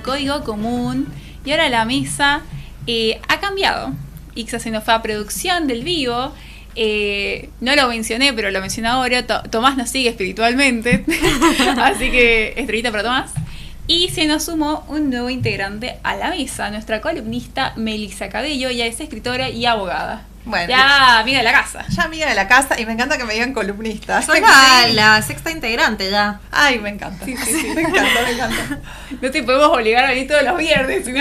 código común y ahora la mesa ha cambiado. Ixa se nos fue a producción del vivo. No lo mencioné, pero lo menciono ahora. Tomás nos sigue espiritualmente. Así que estrellita para Tomás. Y se nos sumó un nuevo integrante a la mesa, nuestra columnista Melissa Cabello. Ella es escritora y abogada. Bueno, ya amiga de la casa. Ya amiga de la casa, y me encanta que me digan columnista. Soy la sexta integrante ya. Ay, me encanta. Sí, sí, sí. Me encanta. No te podemos obligar a venir todos los viernes, ¿no?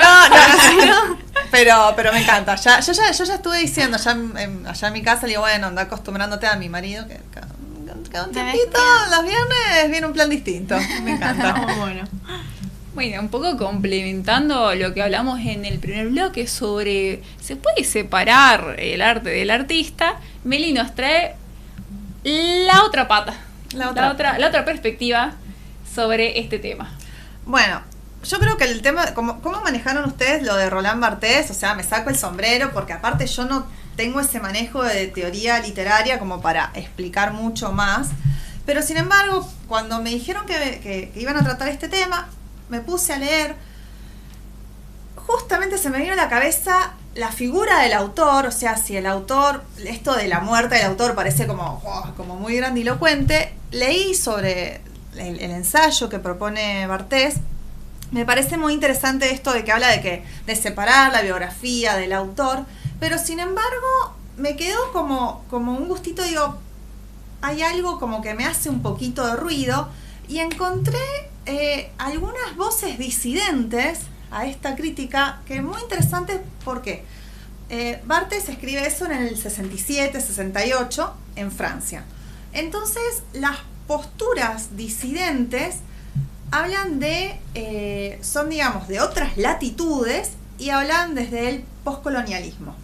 No. Pero me encanta. Yo ya estuve diciendo, allá en mi casa, le digo, bueno, anda acostumbrándote a mi marido, que cada un tiempito, los viernes viene un plan distinto. Me encanta. Bueno, un poco complementando lo que hablamos en el primer bloque sobre ¿se puede separar el arte del artista? Meli nos trae la otra pata, la otra perspectiva sobre este tema. Bueno, yo creo que el tema, ¿cómo manejaron ustedes lo de Roland Barthes? O sea, me saco el sombrero porque aparte yo no tengo ese manejo de teoría literaria como para explicar mucho más. Pero sin embargo, cuando me dijeron que iban a tratar este tema, me puse a leer. Justamente se me vino a la cabeza la figura del autor. O sea, si el autor, esto de la muerte del autor parece como muy grandilocuente, leí sobre el ensayo que propone Barthes. Me parece muy interesante esto de que habla de separar la biografía del autor, pero sin embargo me quedó como un gustito, digo, hay algo como que me hace un poquito de ruido, y encontré algunas voces disidentes a esta crítica que es muy interesante. Porque Barthes escribe eso en el 67, 68 en Francia. Entonces las posturas disidentes hablan son digamos de otras latitudes y hablan desde el poscolonialismo.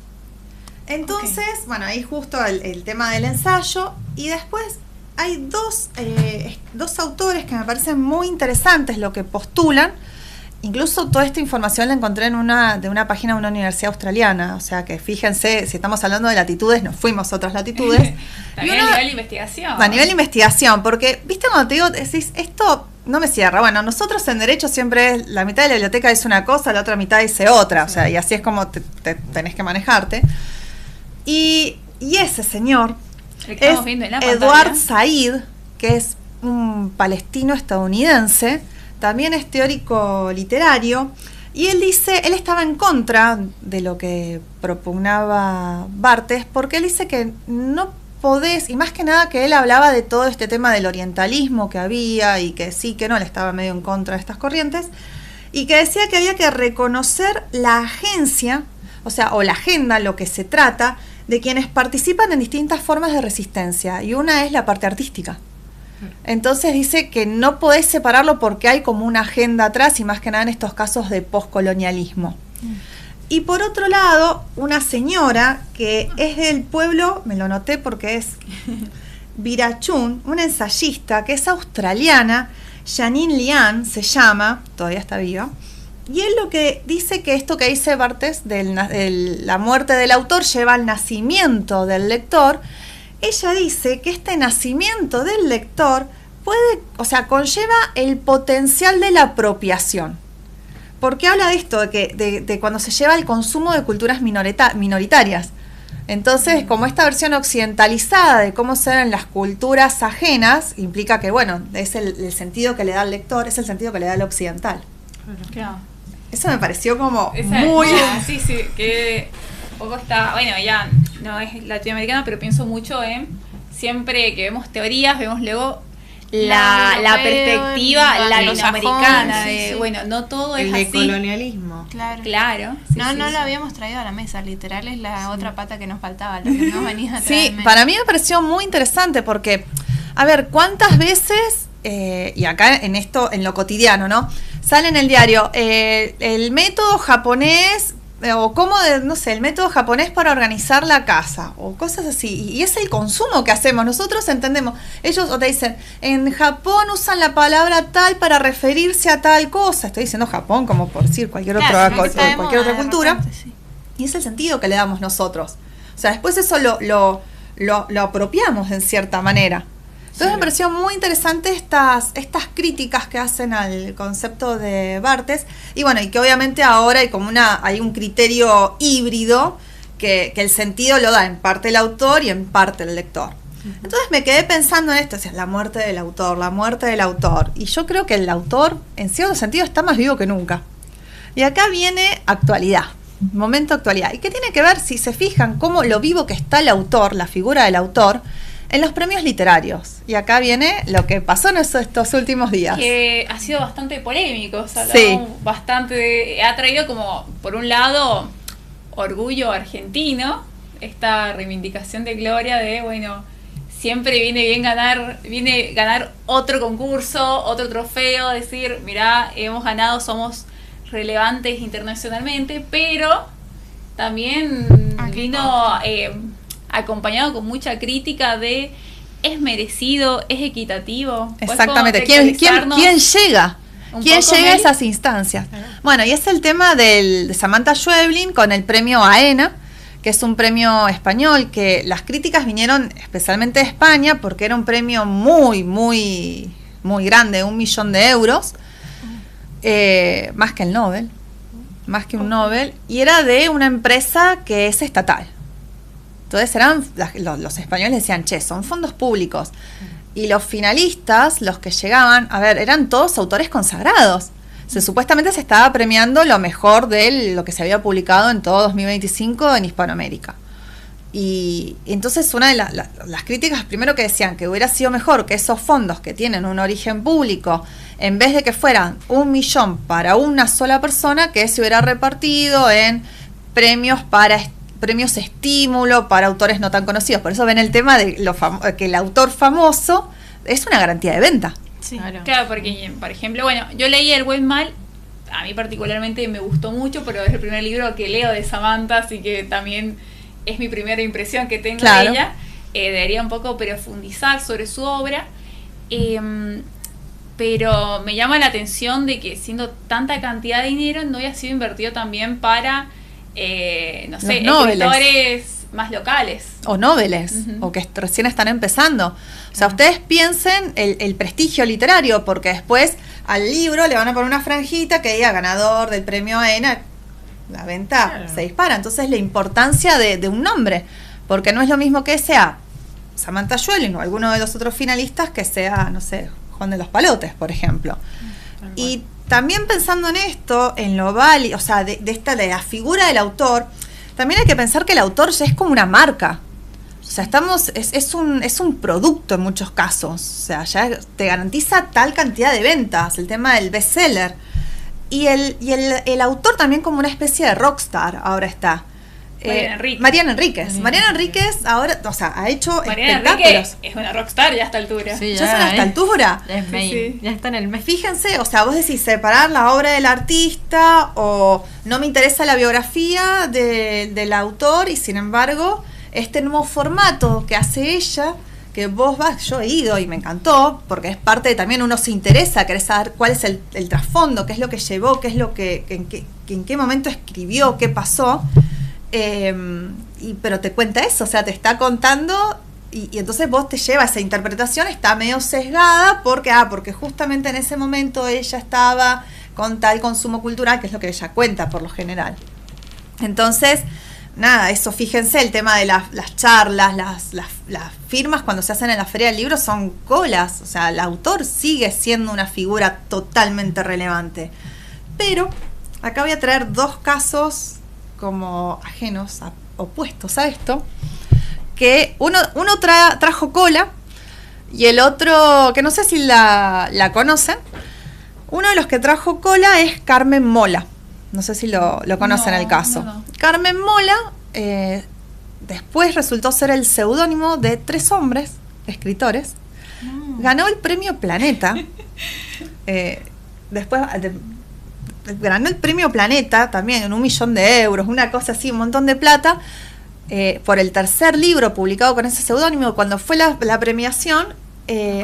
Entonces, bueno, ahí justo el tema del ensayo, y después hay dos autores que me parecen muy interesantes lo que postulan. Incluso toda esta información la encontré de una página de una universidad australiana. O sea que fíjense, si estamos hablando de latitudes, nos fuimos a otras latitudes. También a nivel de investigación. A nivel de investigación, porque, viste, cuando te digo, decís, esto no me cierra. Bueno, nosotros en Derecho siempre la mitad de la biblioteca dice una cosa, la otra mitad dice otra. O sea, y así es como te tenés que manejarte. Y ese señor es Edward Said, que es un palestino estadounidense, también es teórico literario, y él estaba en contra de lo que propugnaba Barthes, porque él dice que no podés, y más que nada que él hablaba de todo este tema del orientalismo que había, y que sí, que no, él estaba medio en contra de estas corrientes, y que decía que había que reconocer la agencia, o la agenda, lo que se trata, de quienes participan en distintas formas de resistencia, y una es la parte artística. Entonces dice que no podés separarlo porque hay como una agenda atrás, y más que nada en estos casos de poscolonialismo. Y por otro lado, una señora que es del pueblo, me lo noté porque es Virachun, una ensayista que es australiana, Janine Lian se llama, todavía está viva. Y él lo que dice, que esto que dice Barthes de la muerte del autor lleva al nacimiento del lector. Ella dice que este nacimiento del lector conlleva el potencial de la apropiación. Porque habla de esto, de cuando se lleva al consumo de culturas minoritarias. Entonces, como esta versión occidentalizada de cómo se ven las culturas ajenas, implica que, bueno, es el sentido que le da al lector, es el sentido que le da al occidental. Claro. Eso me pareció como muy... Sí, que poco está... Bueno, ya no es latinoamericano, pero pienso mucho en... Siempre que vemos teorías, vemos luego la perspectiva latinoamericana. Bueno, no todo es así. El colonialismo. Claro. No lo habíamos traído a la mesa, literal es la otra pata que nos faltaba, lo que no venía a traer. Sí, para mí me pareció muy interesante porque, a ver, ¿cuántas veces, y acá en lo cotidiano, ¿no? Sale en el diario, el método japonés, o cómo, no sé, el método japonés para organizar la casa, o cosas así, y es el consumo que hacemos, nosotros entendemos, ellos o te dicen, en Japón usan la palabra tal para referirse a tal cosa, estoy diciendo Japón como por decir cualquier otra cultura, repente, sí. Y es el sentido que le damos nosotros, o sea, después eso lo apropiamos en cierta manera. Entonces me pareció muy interesante estas críticas que hacen al concepto de Barthes, y bueno, y que obviamente ahora hay un criterio híbrido que el sentido lo da en parte el autor y en parte el lector. Entonces me quedé pensando en esto, o sea, la muerte del autor, y yo creo que el autor en cierto sentido está más vivo que nunca. Y acá viene actualidad, momento actualidad, y que tiene que ver, si se fijan, cómo lo vivo que está el autor, la figura del autor, en los premios literarios. Y acá viene lo que pasó en estos últimos días. Que ha sido bastante polémico, o sea, Sí. ha traído como, por un lado, orgullo argentino, esta reivindicación de gloria de, bueno, siempre viene ganar otro concurso, otro trofeo, decir, mirá, hemos ganado, somos relevantes internacionalmente, pero también vino acompañado con mucha crítica de ¿es merecido? ¿Es equitativo? Exactamente. ¿Quién llega? ¿Quién llega a esas instancias? Bueno, y es el tema de Samantha Schweblin con el premio AENA, que es un premio español, que las críticas vinieron especialmente de España, porque era un premio muy, muy, muy grande, 1 millón de euros, más que el Nobel, más que un Nobel, y era de una empresa que es estatal. Entonces los españoles decían, che, son fondos públicos. Y los finalistas, los que llegaban, a ver, eran todos autores consagrados. Supuestamente se estaba premiando lo mejor de lo que se había publicado en todo 2025 en Hispanoamérica. Y entonces una de las críticas, primero que decían que hubiera sido mejor que esos fondos que tienen un origen público, en vez de que fueran 1 millón para una sola persona, que se hubiera repartido en premios estímulo para autores no tan conocidos. Por eso ven el tema de que el autor famoso es una garantía de venta. Sí. Claro, porque, por ejemplo, bueno, yo leí El Buen Mal, a mí particularmente me gustó mucho, pero es el primer libro que leo de Samantha, así que también es mi primera impresión que tengo de ella. Debería un poco profundizar sobre su obra, pero me llama la atención de que siendo tanta cantidad de dinero no haya sido invertido también para, no sé, escritores más locales. O noveles, o que recién están empezando. O sea, ustedes piensen el prestigio literario, porque después al libro le van a poner una franjita que diga ganador del premio AENA, la venta se dispara. Entonces la importancia de un nombre, porque no es lo mismo que sea Samantha Schweblin o alguno de los otros finalistas que sea, no sé, Juan de los Palotes, por ejemplo. Y también pensando en esto, en lo válido, o sea, de la figura del autor, también hay que pensar que el autor ya es como una marca. O sea, es un producto en muchos casos. O sea, ya te garantiza tal cantidad de ventas, el tema del bestseller. Y el autor también como una especie de rockstar ahora está. Mariana Enríquez ahora, o sea, ha hecho espectáculos. Es una rockstar ya a esta altura. Sí, ya son a esta altura. Es main. Sí. Ya está en el mes. Fíjense, o sea, vos decís separar la obra del artista o no me interesa la biografía del autor, y sin embargo, este nuevo formato que hace ella, que yo he ido y me encantó, porque es parte de también uno se interesa, querés saber cuál es el trasfondo, qué es lo que llevó, qué es lo en qué momento escribió, qué pasó. Pero te cuenta eso, o sea, te está contando y entonces vos te lleva esa interpretación, está medio sesgada porque justamente en ese momento ella estaba con tal consumo cultural, que es lo que ella cuenta por lo general. Entonces, nada, eso, fíjense, el tema de las charlas, las firmas cuando se hacen en la Feria del Libro son colas, o sea, el autor sigue siendo una figura totalmente relevante. Pero acá voy a traer 2 casos como ajenos, opuestos a esto, que uno trajo cola y el otro, que no sé si la conocen, uno de los que trajo cola es Carmen Mola, no sé si lo conocen el caso. No. Carmen Mola después resultó ser el seudónimo de 3 hombres, escritores, ganó el premio Planeta, después ganó el premio Planeta también en 1 millón de euros, una cosa así, un montón de plata, por el 3er libro publicado con ese seudónimo. Cuando fue la premiación,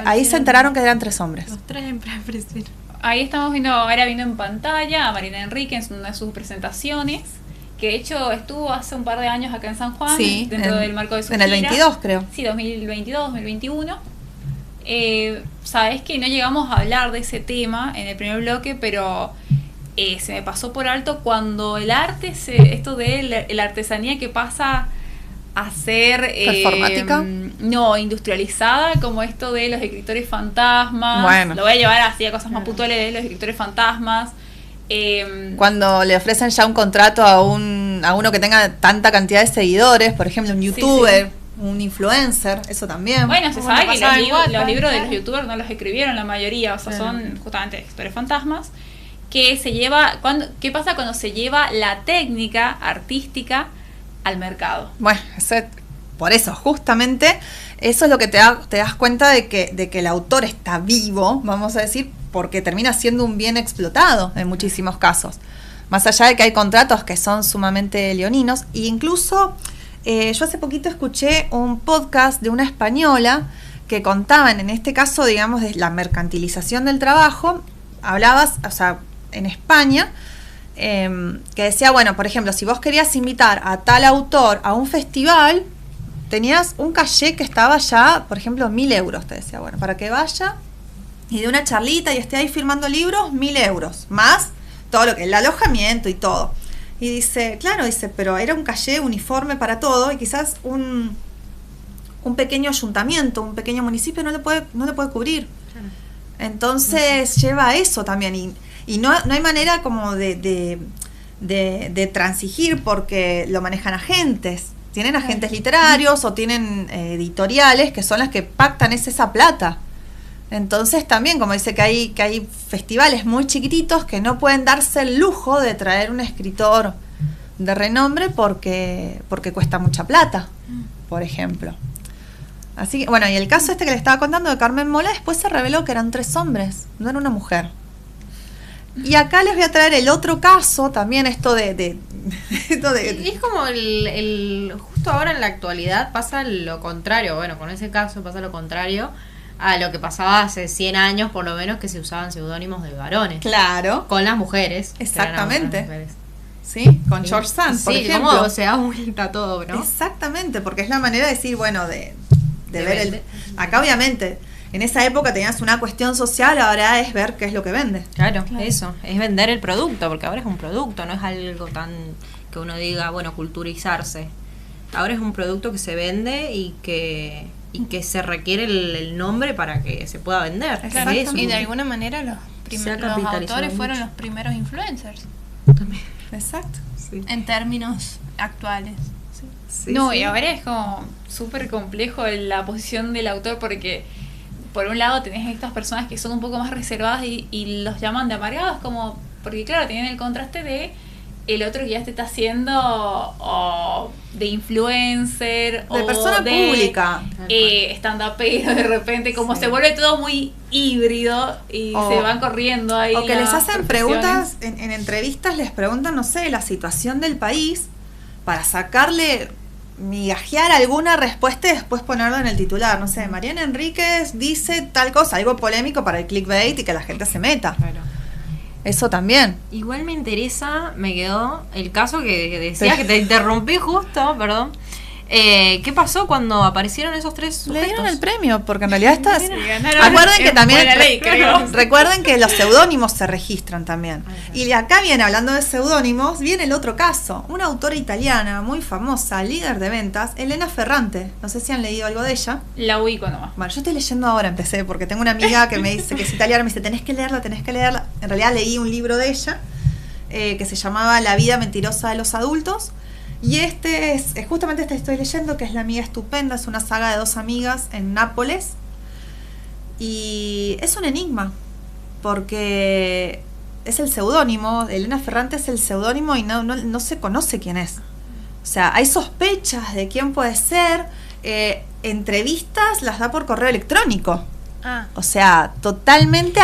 ahí se enteraron que eran 3 hombres. Los 3 en presión. Ahí estamos viendo en pantalla a Mariana Enríquez en una de sus presentaciones, que de hecho estuvo hace un par de años acá en San Juan, Sí, dentro del marco de su en el gira. 22 creo. Sí, 2022, 2021. Sabes que no llegamos a hablar de ese tema en el primer bloque, pero se me pasó por alto cuando el arte, esto de la artesanía que pasa a ser ¿performática? No, industrializada, como esto de los escritores fantasmas. Bueno. Lo voy a llevar así a cosas más puntuales de los escritores fantasmas. Cuando le ofrecen ya un contrato a uno que tenga tanta cantidad de seguidores, por ejemplo, un youtuber, un influencer, eso también. Bueno, se Bueno, sabe que pasaba en Wattpad, los libros de claro. los youtubers no los escribieron la mayoría, o sea, son justamente escritores fantasmas. Que se lleva, ¿qué pasa cuando se lleva la técnica artística al mercado? Bueno, por eso, justamente, eso es lo que te das cuenta de que el autor está vivo, vamos a decir, porque termina siendo un bien explotado en muchísimos casos. Más allá de que hay contratos que son sumamente leoninos, e incluso yo hace poquito escuché un podcast de una española que contaban, en este caso, digamos, de la mercantilización del trabajo. Hablabas, o sea, en España, que decía, bueno, por ejemplo, si vos querías invitar a tal autor a un festival, tenías un caché que estaba ya, por ejemplo, 1.000 euros, te decía, bueno, para que vaya y de una charlita y esté ahí firmando libros, 1.000 euros, más todo lo que el alojamiento y todo. Y dice, claro, dice, pero era un caché uniforme para todo, y quizás un pequeño ayuntamiento, un pequeño municipio no le puede cubrir. Entonces lleva a eso también, y no hay manera como de transigir, porque lo manejan agentes. Tienen agentes literarios o tienen editoriales que son las que pactan esa plata. Entonces también, como dice, que hay festivales muy chiquititos que no pueden darse el lujo de traer un escritor de renombre porque cuesta mucha plata, por ejemplo. Así que, bueno, y el caso este que le estaba contando de Carmen Mola, después se reveló que eran 3 hombres, no era una mujer. Y acá les voy a traer el otro caso, también esto de Y es como justo ahora en la actualidad pasa lo contrario, bueno, con ese caso pasa lo contrario a lo que pasaba hace 100 años por lo menos, que se usaban seudónimos de varones. Claro. Con las mujeres. Exactamente. Eran mujeres. Sí, con George Sand, por ejemplo. Cómo se da vuelta todo, ¿no? Exactamente, porque es la manera de decir, bueno, de ver vender. Acá obviamente, en esa época tenías una cuestión social, ahora es ver qué es lo que vende. Claro, eso, es vender el producto, porque ahora es un producto, no es algo tan que uno diga, bueno, culturizarse. Ahora es un producto que se vende y que se requiere el nombre para que se pueda vender. Claro, Es eso. Y de alguna manera los capitalizado autores fueron mucho. los primeros influencers También. Exacto. Sí. en términos actuales. Sí, No, sí. y ahora es como súper complejo la posición del autor, porque por un lado tenés estas personas que son un poco más reservadas y los llaman de amargados, como porque claro, tienen el contraste de el otro que ya te está haciendo o de influencer De persona pública. stand-upero de repente, como Sí. se vuelve todo muy híbrido y O- se van corriendo ahí O que les las hacen profesiones. preguntas, en entrevistas les preguntan, no sé, la situación del país, para sacarle, migajear alguna respuesta y después ponerlo en el titular. No sé, Mariana Enríquez dice tal cosa, algo polémico para el clickbait y que la gente se meta. Claro. Eso también. Igual me interesa, me quedó el caso que decías, que te interrumpí justo, perdón. ¿Qué pasó cuando aparecieron esos 3 sujetos? Le dieron el premio, porque en realidad estas... Sí, ganaron Recuerden que en también... buena ley, creo. Recuerden que los seudónimos se registran también. Y de acá viene, hablando de seudónimos, viene el otro caso. Una autora italiana muy famosa, líder de ventas, Elena Ferrante. No sé si han leído algo de ella. La ubico nomás. Bueno, yo estoy leyendo ahora, empecé, porque tengo una amiga que me dice que es italiana, me dice, tenés que leerla. En realidad leí un libro de ella, que se llamaba La vida mentirosa de los adultos. Y es justamente esta estoy leyendo, que es La amiga estupenda, es una saga de 2 amigas en Nápoles. Y es un enigma, porque es el seudónimo, Elena Ferrante es el seudónimo y no se conoce quién es. O sea, hay sospechas de quién puede ser, entrevistas las da por correo electrónico. Ah, O sea, totalmente,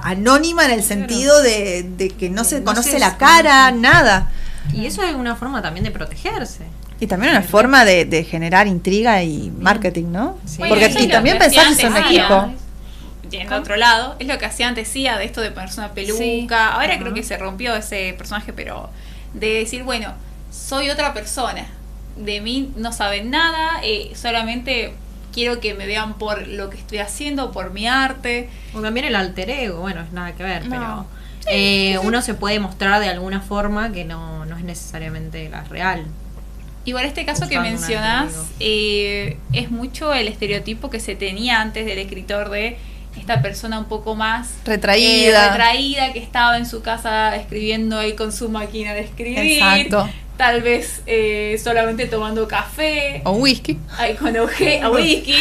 anónima en el sentido de que no se No conoce se la cara, conoce. nada. Y eso es una forma también de protegerse. Y también una forma de generar intriga y marketing, ¿no? Sí. Bueno, Porque eso es y lo también que pensar hacía que son antes equipo. CIA. Yendo a otro lado, es lo que hacía antes CIA, de esto de ponerse una peluca. Sí. Ahora Ajá. creo que se rompió ese personaje, pero de decir, bueno, soy otra persona. De mí no saben nada, solamente quiero que me vean por lo que estoy haciendo, por mi arte. O también el alter ego, bueno, es nada que ver, No. pero uno se puede mostrar de alguna forma que no es necesariamente la real. Igual este caso que Usando un mencionás alter es mucho el estereotipo que se tenía antes del escritor de esta persona un poco más Retraída. que estaba en su casa escribiendo ahí con su máquina de escribir. Exacto. Tal vez solamente tomando café. O whisky. Ahí con whisky. O whisky.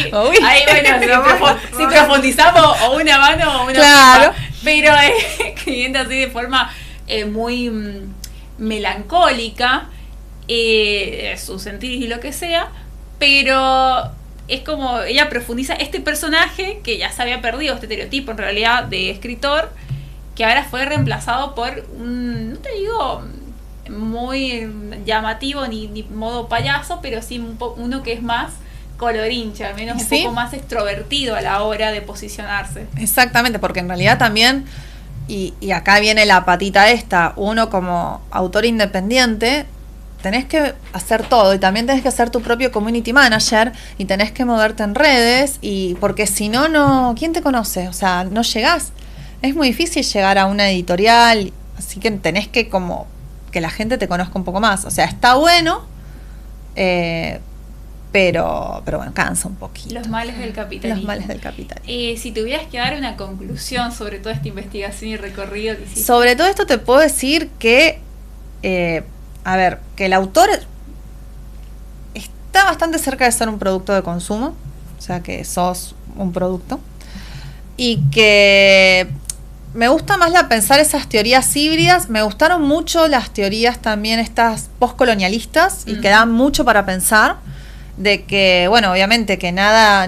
Ahí bueno, si profundizamos o una mano o una Claro. copa. Pero escribiendo así de forma muy melancólica, su sentir y lo que sea, pero es como ella profundiza este personaje que ya se había perdido, este estereotipo en realidad de escritor, que ahora fue reemplazado por un, no te digo muy llamativo ni modo payaso, pero sí uno que es más colorincha, al menos un ¿Sí? poco más extrovertido a la hora de posicionarse. Exactamente, porque en realidad también, y acá viene la patita esta, uno como autor independiente, tenés que hacer todo y también tenés que ser tu propio community manager y tenés que moverte en redes, y porque si no, ¿quién te conoce? O sea, no llegás. Es muy difícil llegar a una editorial, así que tenés que como que la gente te conozca un poco más. O sea, está bueno, pero bueno, cansa un poquito. Los males del capitalismo. Los males del capitalismo. Si tuvieras que dar una conclusión sobre toda esta investigación y recorrido que hiciste. Sobre todo esto te puedo decir que, a ver, que el autor está bastante cerca de ser un producto de consumo, o sea que sos un producto, y que me gusta más pensar esas teorías híbridas. Me gustaron mucho las teorías también estas postcolonialistas y que dan mucho para pensar, de que, bueno, obviamente que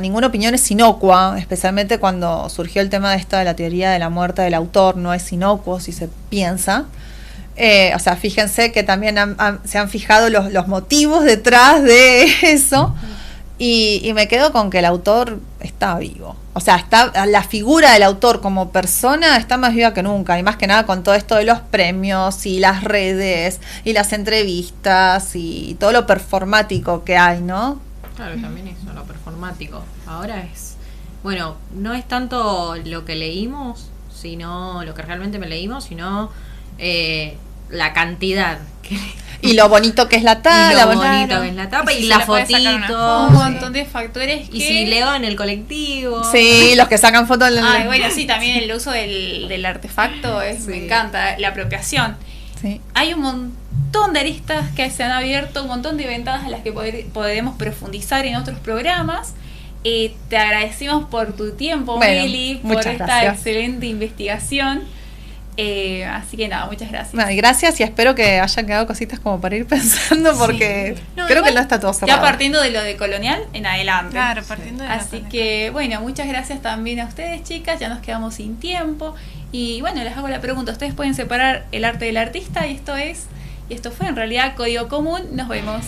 ninguna opinión es inocua, especialmente cuando surgió el tema de la teoría de la muerte del autor, no es inocuo si se piensa. O sea, fíjense que también se han fijado los motivos detrás de eso, y me quedo con que el autor está vivo. O sea, la figura del autor como persona está más viva que nunca, y más que nada con todo esto de los premios y las redes y las entrevistas y todo lo performático que hay, ¿no? Claro, también eso, lo performático. Ahora bueno, no es tanto lo que leímos, sino lo que realmente me leímos, sino la cantidad Y lo bonito que es la tapa, y la lo bonita- bonito que es la tapa Y y si la le puedes sacar una fotito. Un montón de factores que... Y si leo en el colectivo. Sí, los que sacan fotos en Ay, bueno, sí, también el uso del artefacto me Sí. encanta, la apropiación. Sí. Hay un montón de aristas que se han abierto, un montón de ventanas a las que podemos profundizar en otros programas. Te agradecemos por tu tiempo, Bueno, Meli, por muchas esta gracias. excelente investigación. Así que nada, muchas gracias. Bueno, y gracias, y espero que hayan quedado cositas como para ir pensando, porque No, creo que igual, no está todo Ya cerrado. partiendo de lo de colonial en adelante. Claro, partiendo de la Así conexión. que, bueno, muchas gracias también a ustedes, chicas. Ya nos quedamos sin tiempo. Y bueno, les hago la pregunta. ¿Ustedes pueden separar el arte del artista? Y esto fue en realidad Código Común. Nos vemos.